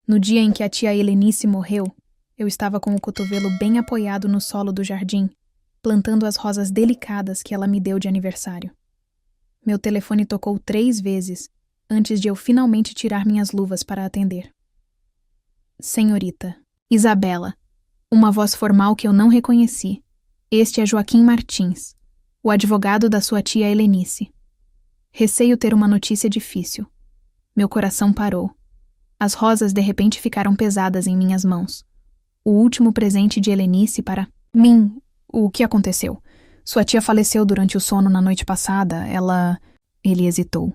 No dia em que a tia Helenice morreu, eu estava com o cotovelo bem apoiado no solo do jardim, plantando as rosas delicadas que ela me deu de aniversário. Meu telefone tocou 3 vezes, antes de eu finalmente tirar minhas luvas para atender. Senhorita, Isabela, uma voz formal que eu não reconheci. Este é Joaquim Martins, o advogado da sua tia Helenice. Receio ter uma notícia difícil. Meu coração parou. As rosas de repente ficaram pesadas em minhas mãos. O último presente de Helenice para mim. O que aconteceu? Sua tia faleceu durante o sono na noite passada. Ele hesitou.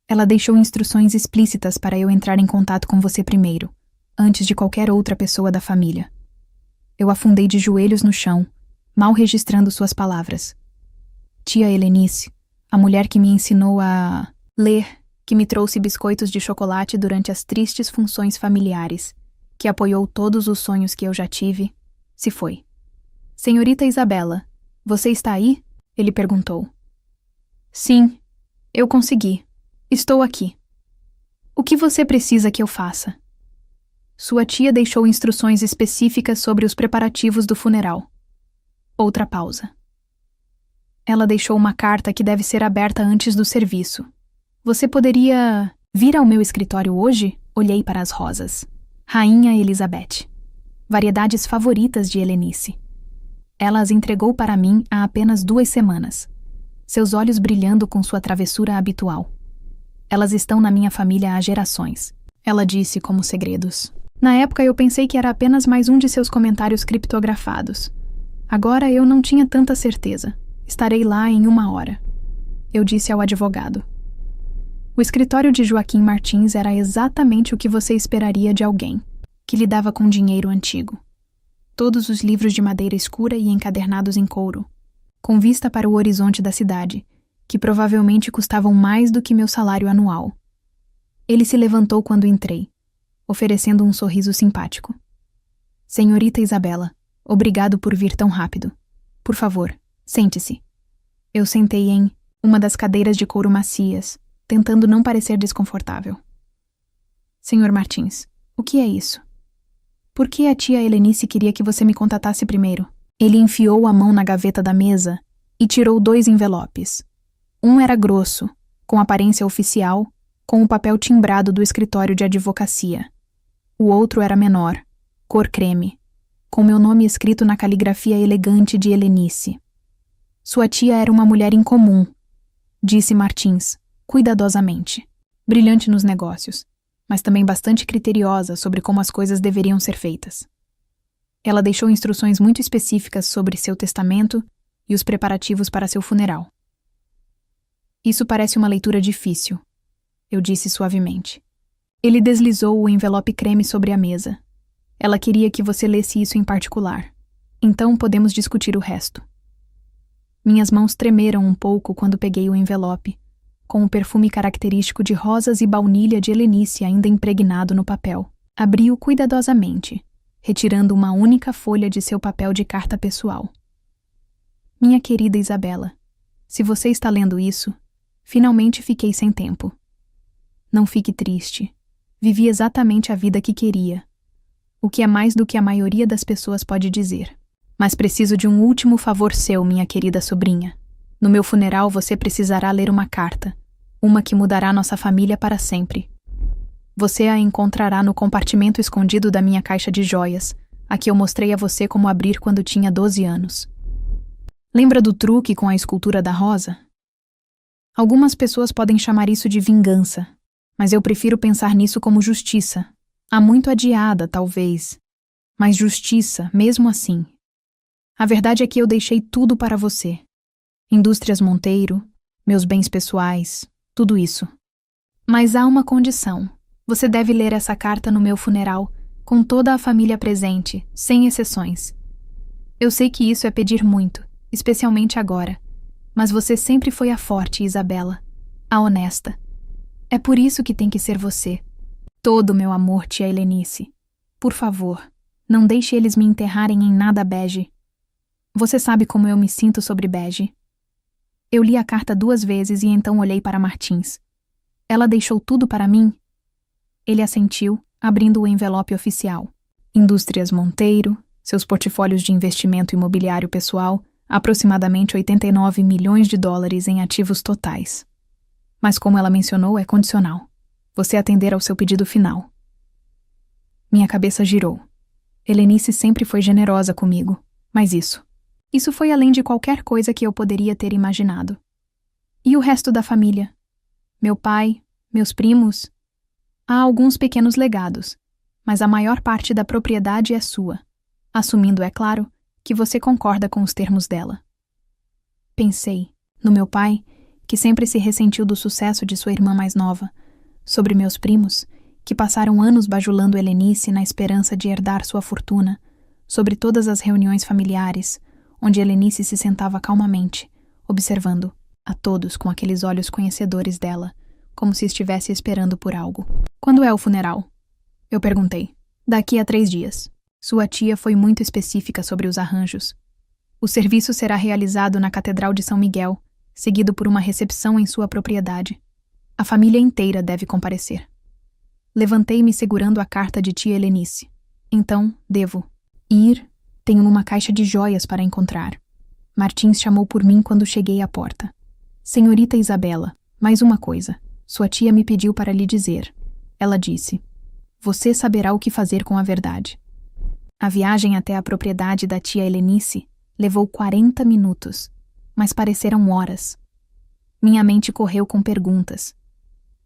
Ela deixou instruções explícitas para eu entrar em contato com você primeiro, antes de qualquer outra pessoa da família. Eu afundei de joelhos no chão, mal registrando suas palavras. Tia Helenice, a mulher que me ensinou a ler, que me trouxe biscoitos de chocolate durante as tristes funções familiares, que apoiou todos os sonhos que eu já tive, se foi. Senhorita Isabela, você está aí? Ele perguntou. Sim, eu consegui. Estou aqui. O que você precisa que eu faça? Sua tia deixou instruções específicas sobre os preparativos do funeral. Outra pausa. Ela deixou uma carta que deve ser aberta antes do serviço. Você poderia vir ao meu escritório hoje? Olhei para as rosas. Rainha Elizabeth. Variedades favoritas de Helenice. Ela as entregou para mim há apenas 2 semanas. Seus olhos brilhando com sua travessura habitual. Elas estão na minha família há gerações. Ela disse como segredos. Na época eu pensei que era apenas mais um de seus comentários criptografados. Agora eu não tinha tanta certeza. Estarei lá em 1 hora. Eu disse ao advogado. O escritório de Joaquim Martins era exatamente o que você esperaria de alguém, que lidava com dinheiro antigo. Todos os livros de madeira escura e encadernados em couro, com vista para o horizonte da cidade, que provavelmente custavam mais do que meu salário anual. Ele se levantou quando entrei, oferecendo um sorriso simpático. Senhorita Isabela, obrigado por vir tão rápido. Por favor, sente-se. Eu sentei em uma das cadeiras de couro macias, tentando não parecer desconfortável. Senhor Martins, o que é isso? Por que a tia Helenice queria que você me contatasse primeiro? Ele enfiou a mão na gaveta da mesa e tirou 2 envelopes. Um era grosso, com aparência oficial, com o papel timbrado do escritório de advocacia. O outro era menor, cor creme, com meu nome escrito na caligrafia elegante de Helenice. Sua tia era uma mulher incomum, disse Martins, cuidadosamente. Brilhante nos negócios, mas também bastante criteriosa sobre como as coisas deveriam ser feitas. Ela deixou instruções muito específicas sobre seu testamento e os preparativos para seu funeral. Isso parece uma leitura difícil, eu disse suavemente. Ele deslizou o envelope creme sobre a mesa. Ela queria que você lesse isso em particular. Então podemos discutir o resto. Minhas mãos tremeram um pouco quando peguei o envelope, com o perfume característico de rosas e baunilha de Helenice ainda impregnado no papel. Abri-o cuidadosamente, retirando uma única folha de seu papel de carta pessoal. Minha querida Isabela, se você está lendo isso, finalmente fiquei sem tempo. Não fique triste. Vivi exatamente a vida que queria, o que é mais do que a maioria das pessoas pode dizer. Mas preciso de um último favor seu, minha querida sobrinha. No meu funeral você precisará ler uma carta, uma que mudará nossa família para sempre. Você a encontrará no compartimento escondido da minha caixa de joias, a que eu mostrei a você como abrir quando tinha 12 anos. Lembra do truque com a escultura da rosa? Algumas pessoas podem chamar isso de vingança, mas eu prefiro pensar nisso como justiça. Há muito adiada, talvez, mas justiça, mesmo assim. A verdade é que eu deixei tudo para você. Indústrias Monteiro, meus bens pessoais, tudo isso. Mas há uma condição. Você deve ler essa carta no meu funeral, com toda a família presente, sem exceções. Eu sei que isso é pedir muito, especialmente agora. Mas você sempre foi a forte, Isabela. A honesta. É por isso que tem que ser você. Todo meu amor, tia Helenice. Por favor, não deixe eles me enterrarem em nada bege. Você sabe como eu me sinto sobre bege. Eu li a carta 2 vezes e então olhei para Martins. Ela deixou tudo para mim? Ele assentiu, abrindo o envelope oficial. Indústrias Monteiro, seus portfólios de investimento imobiliário pessoal, aproximadamente 89 milhões de dólares em ativos totais. Mas como ela mencionou, é condicional. Você atender ao seu pedido final. Minha cabeça girou. Helenice sempre foi generosa comigo, mas isso foi além de qualquer coisa que eu poderia ter imaginado. E o resto da família? Meu pai, meus primos? Há alguns pequenos legados, mas a maior parte da propriedade é sua, assumindo, é claro, que você concorda com os termos dela. Pensei no meu pai, que sempre se ressentiu do sucesso de sua irmã mais nova, sobre meus primos, que passaram anos bajulando Helenice na esperança de herdar sua fortuna, sobre todas as reuniões familiares, onde Helenice se sentava calmamente, observando a todos com aqueles olhos conhecedores dela, como se estivesse esperando por algo. Quando é o funeral? Eu perguntei. Daqui a 3 dias. Sua tia foi muito específica sobre os arranjos. O serviço será realizado na Catedral de São Miguel, seguido por uma recepção em sua propriedade. A família inteira deve comparecer. Levantei-me segurando a carta de tia Helenice. Então, devo ir. Tenho uma caixa de joias para encontrar. Martins chamou por mim quando cheguei à porta. Senhorita Isabela, mais uma coisa. Sua tia me pediu para lhe dizer. Ela disse: você saberá o que fazer com a verdade. A viagem até a propriedade da tia Helenice levou 40 minutos, mas pareceram horas. Minha mente correu com perguntas.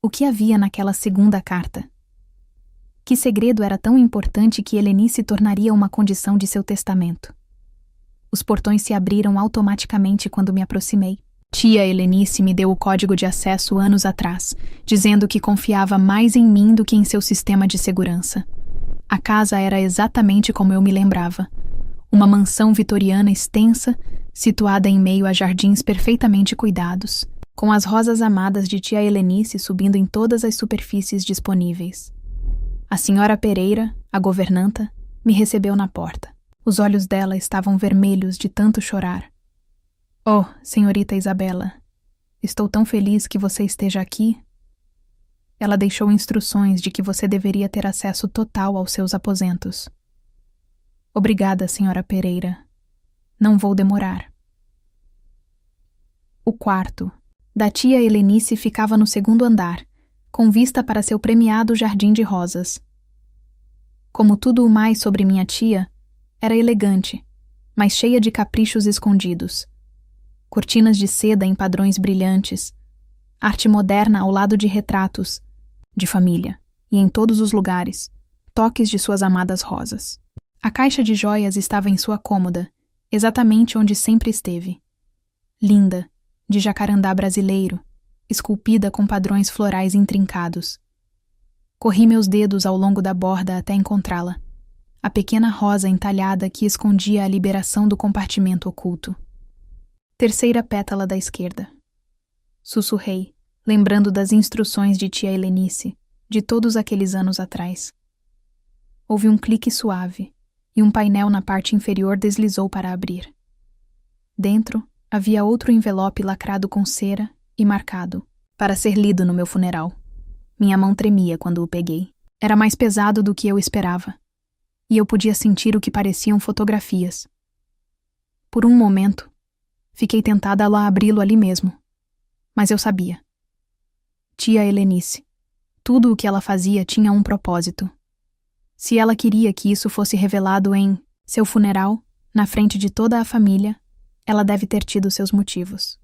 O que havia naquela segunda carta? Que segredo era tão importante que Helenice tornaria uma condição de seu testamento? Os portões se abriram automaticamente quando me aproximei. Tia Helenice me deu o código de acesso anos atrás, dizendo que confiava mais em mim do que em seu sistema de segurança. A casa era exatamente como eu me lembrava. Uma mansão vitoriana extensa, situada em meio a jardins perfeitamente cuidados, com as rosas amadas de tia Helenice subindo em todas as superfícies disponíveis. A senhora Pereira, a governanta, me recebeu na porta. Os olhos dela estavam vermelhos de tanto chorar. Oh, senhorita Isabela, estou tão feliz que você esteja aqui. Ela deixou instruções de que você deveria ter acesso total aos seus aposentos. Obrigada, senhora Pereira. Não vou demorar. O quarto da tia Helenice ficava no 2º andar, com vista para seu premiado jardim de rosas. Como tudo o mais sobre minha tia, era elegante, mas cheia de caprichos escondidos. Cortinas de seda em padrões brilhantes, arte moderna ao lado de retratos, de família, e em todos os lugares, toques de suas amadas rosas. A caixa de joias estava em sua cômoda, exatamente onde sempre esteve. Linda, de jacarandá brasileiro, esculpida com padrões florais intrincados. Corri meus dedos ao longo da borda até encontrá-la, a pequena rosa entalhada que escondia a liberação do compartimento oculto. 3ª pétala da esquerda. Sussurrei, lembrando das instruções de tia Helenice, de todos aqueles anos atrás. Houve um clique suave, e um painel na parte inferior deslizou para abrir. Dentro, havia outro envelope lacrado com cera e marcado, para ser lido no meu funeral. Minha mão tremia quando o peguei. Era mais pesado do que eu esperava, e eu podia sentir o que pareciam fotografias. Por um momento, fiquei tentada a abri-lo ali mesmo, mas eu sabia. Tia Helenice. Tudo o que ela fazia tinha um propósito. Se ela queria que isso fosse revelado em seu funeral, na frente de toda a família, ela deve ter tido seus motivos.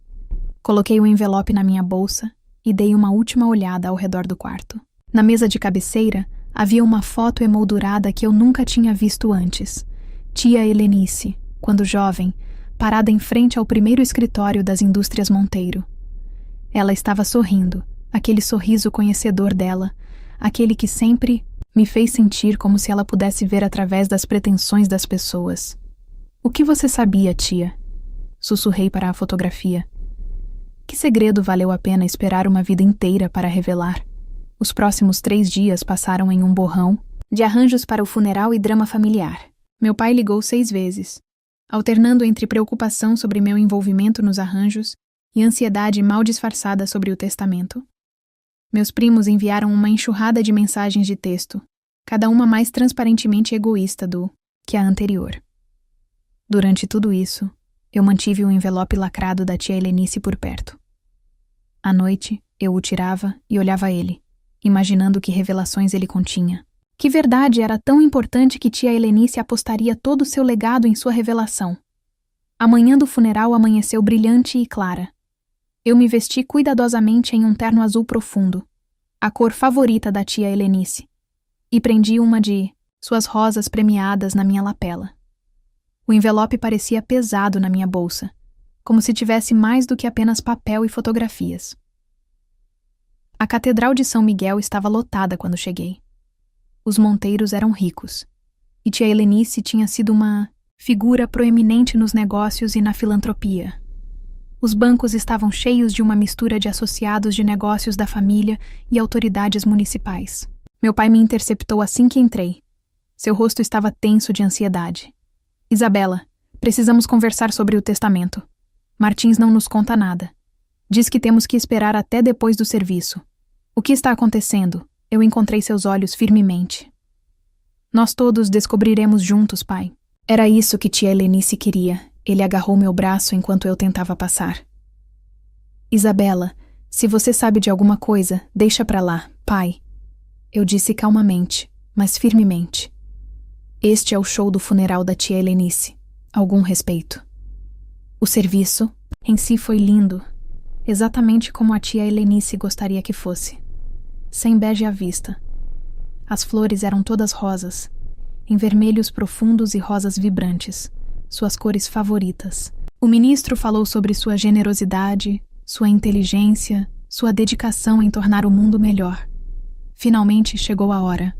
Coloquei o envelope na minha bolsa e dei uma última olhada ao redor do quarto. Na mesa de cabeceira, havia uma foto emoldurada que eu nunca tinha visto antes. Tia Helenice, quando jovem, parada em frente ao primeiro escritório das Indústrias Monteiro. Ela estava sorrindo, aquele sorriso conhecedor dela, aquele que sempre me fez sentir como se ela pudesse ver através das pretensões das pessoas. O que você sabia, tia? Sussurrei para a fotografia. Que segredo valeu a pena esperar uma vida inteira para revelar? Os próximos 3 dias passaram em um borrão de arranjos para o funeral e drama familiar. Meu pai ligou 6 vezes, alternando entre preocupação sobre meu envolvimento nos arranjos e ansiedade mal disfarçada sobre o testamento. Meus primos enviaram uma enxurrada de mensagens de texto, cada uma mais transparentemente egoísta do que a anterior. Durante tudo isso, eu mantive o envelope lacrado da tia Helenice por perto. À noite, eu o tirava e olhava ele, imaginando que revelações ele continha. Que verdade era tão importante que tia Helenice apostaria todo o seu legado em sua revelação? A manhã do funeral amanheceu brilhante e clara. Eu me vesti cuidadosamente em um terno azul profundo, a cor favorita da tia Helenice, e prendi uma de suas rosas premiadas na minha lapela. O envelope parecia pesado na minha bolsa, como se tivesse mais do que apenas papel e fotografias. A Catedral de São Miguel estava lotada quando cheguei. Os Monteiros eram ricos, e tia Helenice tinha sido uma figura proeminente nos negócios e na filantropia. Os bancos estavam cheios de uma mistura de associados de negócios da família e autoridades municipais. Meu pai me interceptou assim que entrei. Seu rosto estava tenso de ansiedade. Isabela, precisamos conversar sobre o testamento. Martins não nos conta nada. Diz que temos que esperar até depois do serviço. O que está acontecendo? Eu encontrei seus olhos firmemente. Nós todos descobriremos juntos, pai. Era isso que tia Helenice queria. Ele agarrou meu braço enquanto eu tentava passar. Isabela, se você sabe de alguma coisa, deixa pra lá, pai. Eu disse calmamente, mas firmemente. Este é o show do funeral da tia Helenice. Algum respeito. O serviço, em si, foi lindo. Exatamente como a tia Helenice gostaria que fosse. Sem bege à vista. As flores eram todas rosas, em vermelhos profundos e rosas vibrantes, suas cores favoritas. O ministro falou sobre sua generosidade, sua inteligência, sua dedicação em tornar o mundo melhor. Finalmente chegou a hora.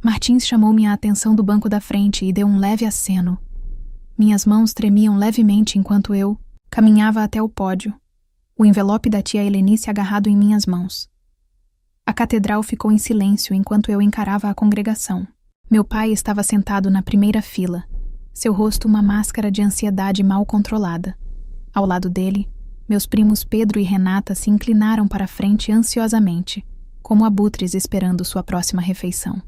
Martins chamou minha atenção do banco da frente e deu um leve aceno. Minhas mãos tremiam levemente enquanto eu caminhava até o pódio, o envelope da tia Helenice agarrado em minhas mãos. A catedral ficou em silêncio enquanto eu encarava a congregação. Meu pai estava sentado na primeira fila, seu rosto uma máscara de ansiedade mal controlada. Ao lado dele, meus primos Pedro e Renata se inclinaram para a frente ansiosamente, como abutres esperando sua próxima refeição.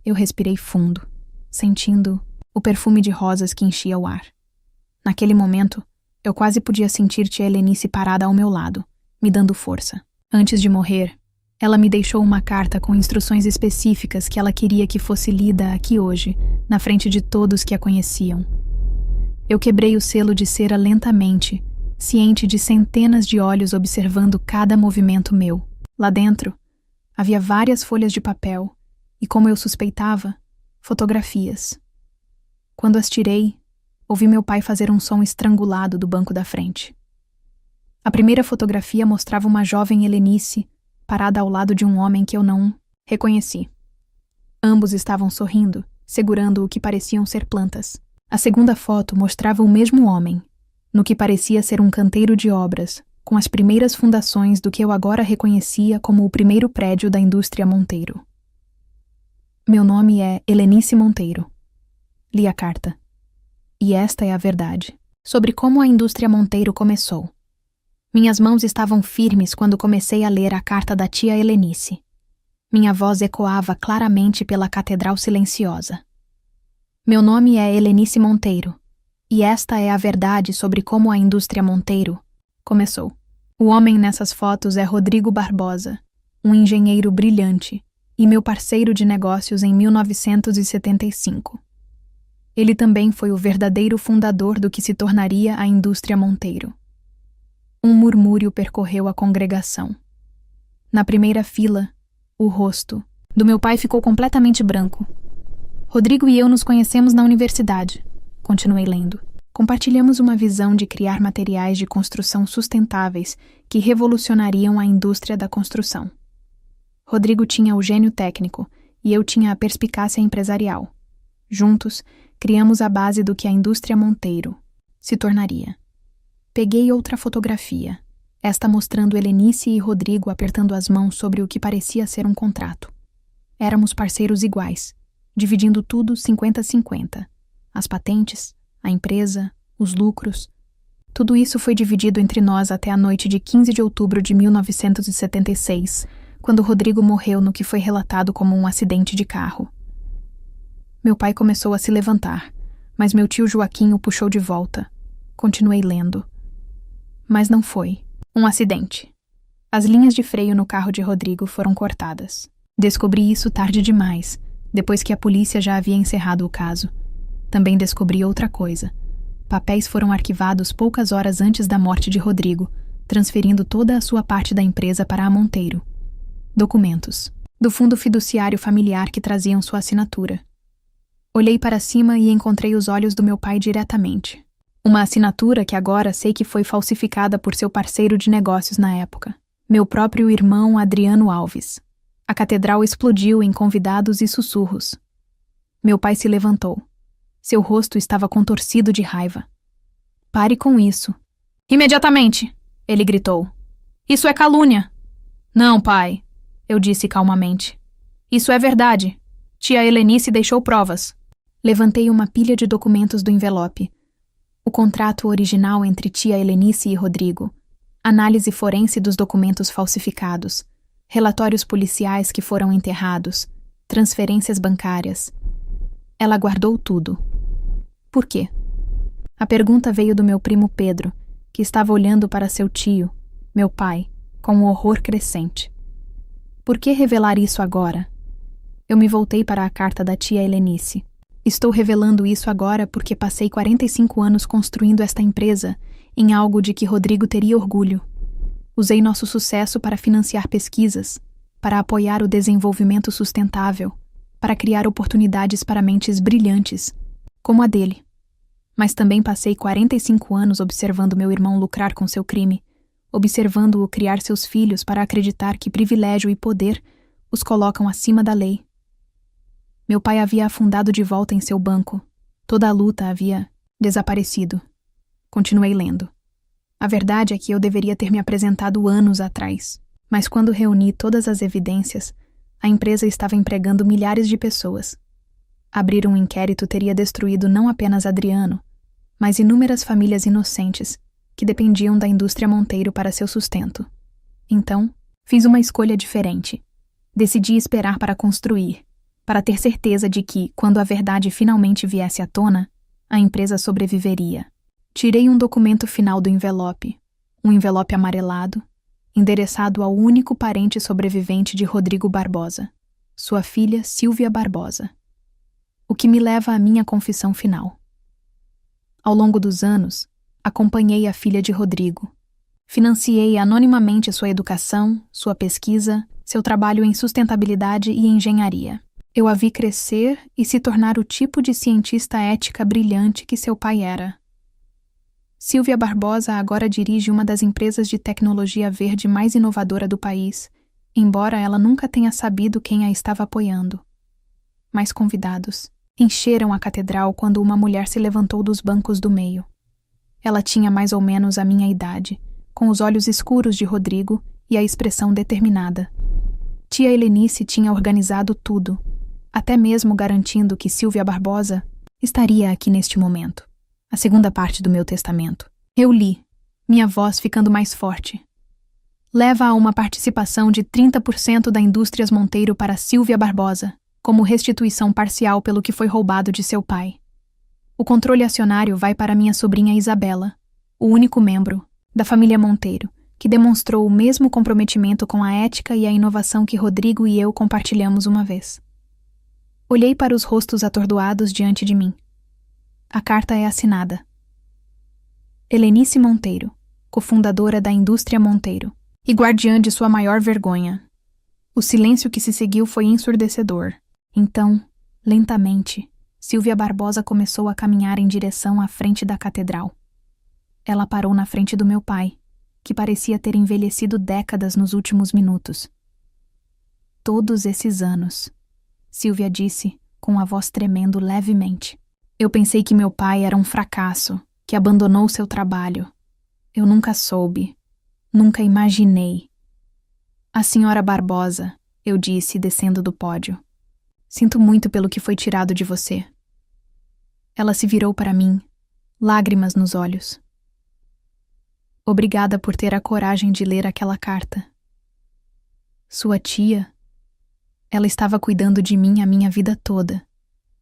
Eu respirei fundo, sentindo o perfume de rosas que enchia o ar. Naquele momento, eu quase podia sentir tia Helenice parada ao meu lado, me dando força. Antes de morrer, ela me deixou uma carta com instruções específicas que ela queria que fosse lida aqui hoje, na frente de todos que a conheciam. Eu quebrei o selo de cera lentamente, ciente de centenas de olhos observando cada movimento meu. Lá dentro, havia várias folhas de papel e, como eu suspeitava, fotografias. Quando as tirei, ouvi meu pai fazer um som estrangulado do banco da frente. A primeira fotografia mostrava uma jovem Helenice parada ao lado de um homem que eu não reconheci. Ambos estavam sorrindo, segurando o que pareciam ser plantas. A segunda foto mostrava o mesmo homem, no que parecia ser um canteiro de obras, com as primeiras fundações do que eu agora reconhecia como o primeiro prédio da indústria Monteiro. Meu nome é Helenice Monteiro. Li a carta. E esta é a verdade, sobre como a indústria Monteiro começou. Minhas mãos estavam firmes quando comecei a ler a carta da tia Helenice. Minha voz ecoava claramente pela catedral silenciosa. Meu nome é Helenice Monteiro, e esta é a verdade sobre como a indústria Monteiro começou. O homem nessas fotos é Rodrigo Barbosa, um engenheiro brilhante e meu parceiro de negócios em 1975. Ele também foi o verdadeiro fundador do que se tornaria a indústria Monteiro. Um murmúrio percorreu a congregação. Na primeira fila, o rosto do meu pai ficou completamente branco. Rodrigo e eu nos conhecemos na universidade. Continuei lendo. Compartilhamos uma visão de criar materiais de construção sustentáveis que revolucionariam a indústria da construção. Rodrigo tinha o gênio técnico e eu tinha a perspicácia empresarial. Juntos, criamos a base do que a indústria Monteiro se tornaria. Peguei outra fotografia, esta mostrando Helenice e Rodrigo apertando as mãos sobre o que parecia ser um contrato. Éramos parceiros iguais, dividindo tudo 50-50. As patentes, a empresa, os lucros. Tudo isso foi dividido entre nós até a noite de 15 de outubro de 1976, quando Rodrigo morreu no que foi relatado como um acidente de carro. Meu pai começou a se levantar, mas meu tio Joaquim o puxou de volta. Continuei lendo. Mas não foi um acidente. As linhas de freio no carro de Rodrigo foram cortadas. Descobri isso tarde demais, depois que a polícia já havia encerrado o caso. Também descobri outra coisa. Papéis foram arquivados poucas horas antes da morte de Rodrigo, transferindo toda a sua parte da empresa para a Monteiro. Documentos do fundo fiduciário familiar que traziam sua assinatura. Olhei para cima e encontrei os olhos do meu pai diretamente. Uma assinatura que agora sei que foi falsificada por seu parceiro de negócios na época, meu próprio irmão Adriano Alves. A catedral explodiu em convidados e sussurros. Meu pai se levantou. Seu rosto estava contorcido de raiva. Pare com isso. Imediatamente! Ele gritou. Isso é calúnia! Não, pai, eu disse calmamente. Isso é verdade. Tia Helenice deixou provas. Levantei uma pilha de documentos do envelope. O contrato original entre tia Helenice e Rodrigo, análise forense dos documentos falsificados, relatórios policiais que foram enterrados, transferências bancárias. Ela guardou tudo. Por quê? A pergunta veio do meu primo Pedro, que estava olhando para seu tio, meu pai, com um horror crescente. Por que revelar isso agora? Eu me voltei para a carta da tia Helenice. Estou revelando isso agora porque passei 45 anos construindo esta empresa em algo de que Rodrigo teria orgulho. Usei nosso sucesso para financiar pesquisas, para apoiar o desenvolvimento sustentável, para criar oportunidades para mentes brilhantes, como a dele. Mas também passei 45 anos observando meu irmão lucrar com seu crime, observando-o criar seus filhos para acreditar que privilégio e poder os colocam acima da lei. Meu pai havia afundado de volta em seu banco. Toda a luta havia desaparecido. Continuei lendo. A verdade é que eu deveria ter me apresentado anos atrás, mas quando reuni todas as evidências, a empresa estava empregando milhares de pessoas. Abrir um inquérito teria destruído não apenas Adriano, mas inúmeras famílias inocentes que dependiam da indústria Monteiro para seu sustento. Então, fiz uma escolha diferente. Decidi esperar para construir, para ter certeza de que, quando a verdade finalmente viesse à tona, a empresa sobreviveria. Tirei um documento final do envelope, um envelope amarelado, endereçado ao único parente sobrevivente de Rodrigo Barbosa, sua filha Silvia Barbosa. O que me leva à minha confissão final. Ao longo dos anos, acompanhei a filha de Rodrigo. Financiei anonimamente sua educação, sua pesquisa, seu trabalho em sustentabilidade e engenharia. Eu a vi crescer e se tornar o tipo de cientista ética brilhante que seu pai era. Silvia Barbosa agora dirige uma das empresas de tecnologia verde mais inovadora do país, embora ela nunca tenha sabido quem a estava apoiando. Mais convidados encheram a catedral quando uma mulher se levantou dos bancos do meio. Ela tinha mais ou menos a minha idade, com os olhos escuros de Rodrigo e a expressão determinada. Tia Helenice tinha organizado tudo, até mesmo garantindo que Silvia Barbosa estaria aqui neste momento. A segunda parte do meu testamento. Eu li, minha voz ficando mais forte. Leva a uma participação de 30% da Indústrias Monteiro para Silvia Barbosa, como restituição parcial pelo que foi roubado de seu pai. O controle acionário vai para minha sobrinha Isabela, o único membro da família Monteiro, que demonstrou o mesmo comprometimento com a ética e a inovação que Rodrigo e eu compartilhamos uma vez. Olhei para os rostos atordoados diante de mim. A carta é assinada. Helenice Monteiro, cofundadora da Indústria Monteiro, e guardiã de sua maior vergonha. O silêncio que se seguiu foi ensurdecedor. Então, lentamente, Silvia Barbosa começou a caminhar em direção à frente da catedral. Ela parou na frente do meu pai, que parecia ter envelhecido décadas nos últimos minutos. Todos esses anos, Silvia disse, com a voz tremendo levemente. Eu pensei que meu pai era um fracasso, que abandonou seu trabalho. Eu nunca soube, nunca imaginei. A senhora Barbosa, eu disse, descendo do pódio. Sinto muito pelo que foi tirado de você. Ela se virou para mim, lágrimas nos olhos. Obrigada por ter a coragem de ler aquela carta. Sua tia? Ela estava cuidando de mim a minha vida toda.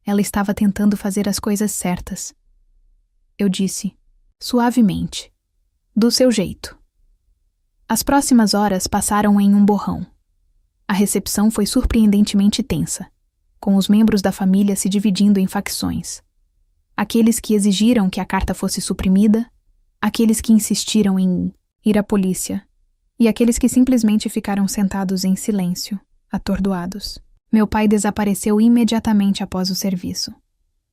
Ela estava tentando fazer as coisas certas. Eu disse, suavemente, do seu jeito. As próximas horas passaram em um borrão. A recepção foi surpreendentemente tensa, com os membros da família se dividindo em facções. Aqueles que exigiram que a carta fosse suprimida, aqueles que insistiram em ir à polícia, e aqueles que simplesmente ficaram sentados em silêncio, atordoados. Meu pai desapareceu imediatamente após o serviço.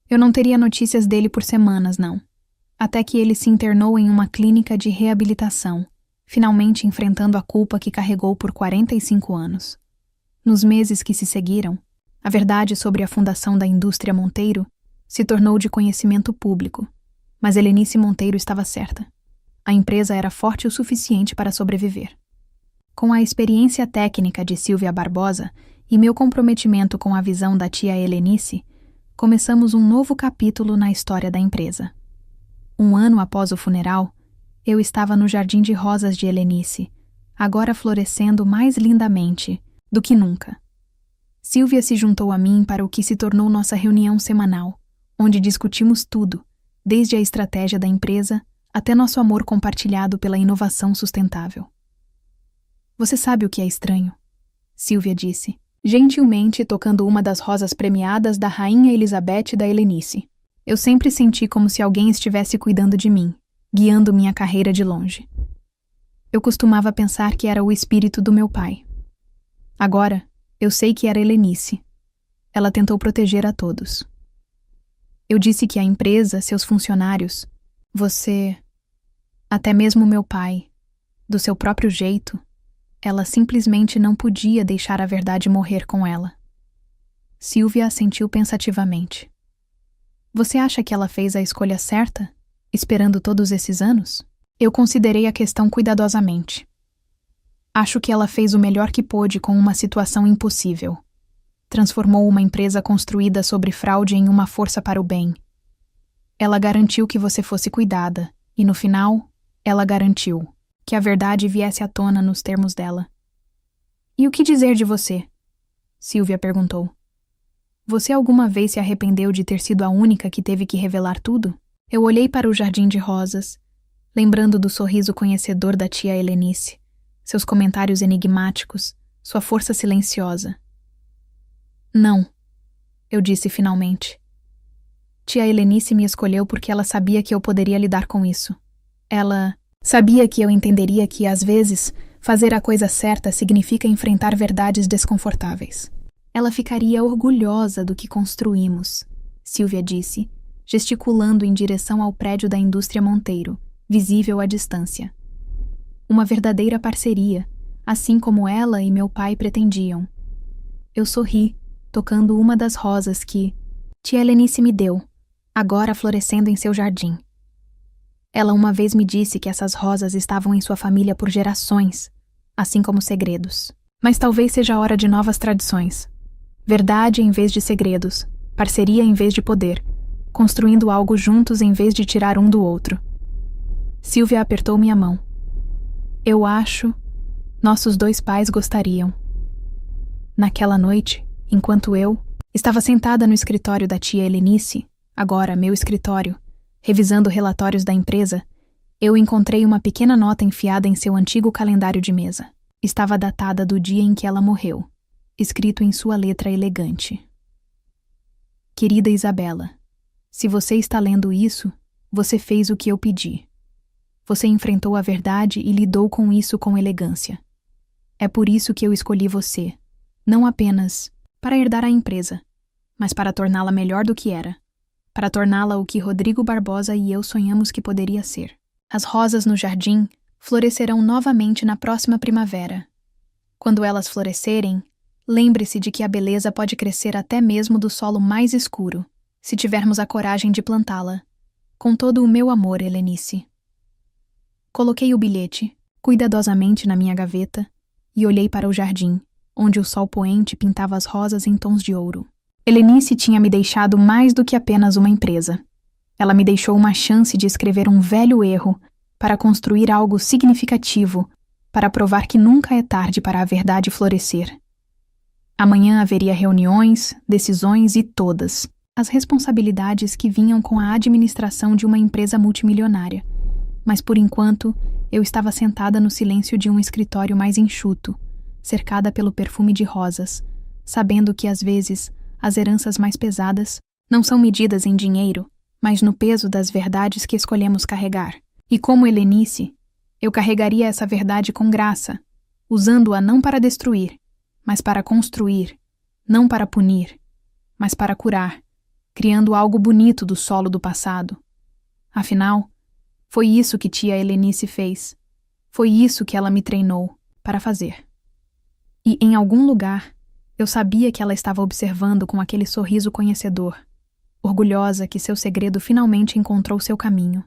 Eu não teria notícias dele por semanas, não. Até que ele se internou em uma clínica de reabilitação, finalmente enfrentando a culpa que carregou por 45 anos. Nos meses que se seguiram, a verdade sobre a fundação da indústria Monteiro se tornou de conhecimento público, mas Helenice Monteiro estava certa. A empresa era forte o suficiente para sobreviver. Com a experiência técnica de Silvia Barbosa e meu comprometimento com a visão da tia Helenice, começamos um novo capítulo na história da empresa. Um ano após o funeral, eu estava no jardim de rosas de Helenice, agora florescendo mais lindamente do que nunca. Silvia se juntou a mim para o que se tornou nossa reunião semanal, onde discutimos tudo, desde a estratégia da empresa até nosso amor compartilhado pela inovação sustentável. Você sabe o que é estranho? Silvia disse, gentilmente tocando uma das rosas premiadas da Rainha Elizabeth da Helenice. Eu sempre senti como se alguém estivesse cuidando de mim, guiando minha carreira de longe. Eu costumava pensar que era o espírito do meu pai. Agora, eu sei que era Helenice. Ela tentou proteger a todos. Eu disse que a empresa, seus funcionários, você, até mesmo meu pai, do seu próprio jeito, ela simplesmente não podia deixar a verdade morrer com ela. Silvia assentiu pensativamente. Você acha que ela fez a escolha certa, esperando todos esses anos? Eu considerei a questão cuidadosamente. Acho que ela fez o melhor que pôde com uma situação impossível. Transformou uma empresa construída sobre fraude em uma força para o bem. Ela garantiu que você fosse cuidada, e no final, ela garantiu que a verdade viesse à tona nos termos dela. E o que dizer de você? Silvia perguntou. Você alguma vez se arrependeu de ter sido a única que teve que revelar tudo? Eu olhei para o jardim de rosas, lembrando do sorriso conhecedor da tia Helenice, seus comentários enigmáticos, sua força silenciosa. Não, eu disse finalmente. Tia Helenice me escolheu porque ela sabia que eu poderia lidar com isso. Ela sabia que eu entenderia que, às vezes, fazer a coisa certa significa enfrentar verdades desconfortáveis. Ela ficaria orgulhosa do que construímos, Silvia disse, gesticulando em direção ao prédio da indústria Monteiro, visível à distância. Uma verdadeira parceria, assim como ela e meu pai pretendiam. Eu sorri, tocando uma das rosas que tia Helenice me deu, agora florescendo em seu jardim. Ela uma vez me disse que essas rosas estavam em sua família por gerações, assim como segredos. Mas talvez seja a hora de novas tradições. Verdade em vez de segredos, parceria em vez de poder, construindo algo juntos em vez de tirar um do outro. Silvia apertou minha mão. Eu acho, nossos dois pais gostariam. Naquela noite, enquanto eu estava sentada no escritório da tia Helenice, agora meu escritório, revisando relatórios da empresa, eu encontrei uma pequena nota enfiada em seu antigo calendário de mesa. Estava datada do dia em que ela morreu, escrito em sua letra elegante. Querida Isabela, se você está lendo isso, você fez o que eu pedi. Você enfrentou a verdade e lidou com isso com elegância. É por isso que eu escolhi você, não apenas para herdar a empresa, mas para torná-la melhor do que era, para torná-la o que Rodrigo Barbosa e eu sonhamos que poderia ser. As rosas no jardim florescerão novamente na próxima primavera. Quando elas florescerem, lembre-se de que a beleza pode crescer até mesmo do solo mais escuro, se tivermos a coragem de plantá-la. Com todo o meu amor, Helenice. Coloquei o bilhete, cuidadosamente na minha gaveta, e olhei para o jardim, onde o sol poente pintava as rosas em tons de ouro. Helenice tinha me deixado mais do que apenas uma empresa. Ela me deixou uma chance de escrever um velho erro para construir algo significativo para provar que nunca é tarde para a verdade florescer. Amanhã haveria reuniões, decisões e todas as responsabilidades que vinham com a administração de uma empresa multimilionária. Mas por enquanto, eu estava sentada no silêncio de um escritório mais enxuto, cercada pelo perfume de rosas, sabendo que às vezes as heranças mais pesadas não são medidas em dinheiro, mas no peso das verdades que escolhemos carregar. E como Helenice, eu carregaria essa verdade com graça, usando-a não para destruir, mas para construir, não para punir, mas para curar, criando algo bonito do solo do passado. Afinal, foi isso que tia Helenice fez. Foi isso que ela me treinou para fazer. E em algum lugar, eu sabia que ela estava observando com aquele sorriso conhecedor, orgulhosa que seu segredo finalmente encontrou seu caminho.